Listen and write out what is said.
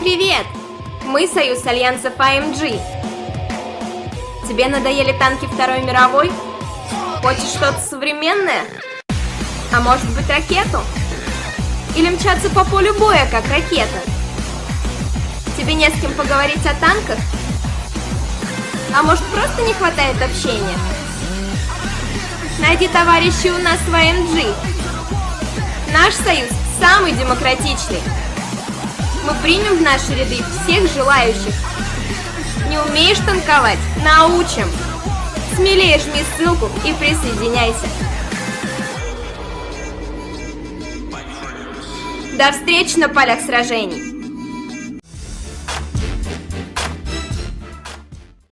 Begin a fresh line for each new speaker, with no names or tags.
Привет! Мы союз альянсов АМГ. Тебе надоели танки Второй мировой? Хочешь что-то современное? А может быть ракету? Или мчаться по полю боя, как ракета? Тебе не с кем поговорить о танках? А может просто не хватает общения? Найди товарищей у нас в АМГ. Наш союз самый демократичный. Мы примем в наши ряды всех желающих. Не умеешь танковать? Научим! Смелее жми ссылку и присоединяйся. До встречи на полях сражений!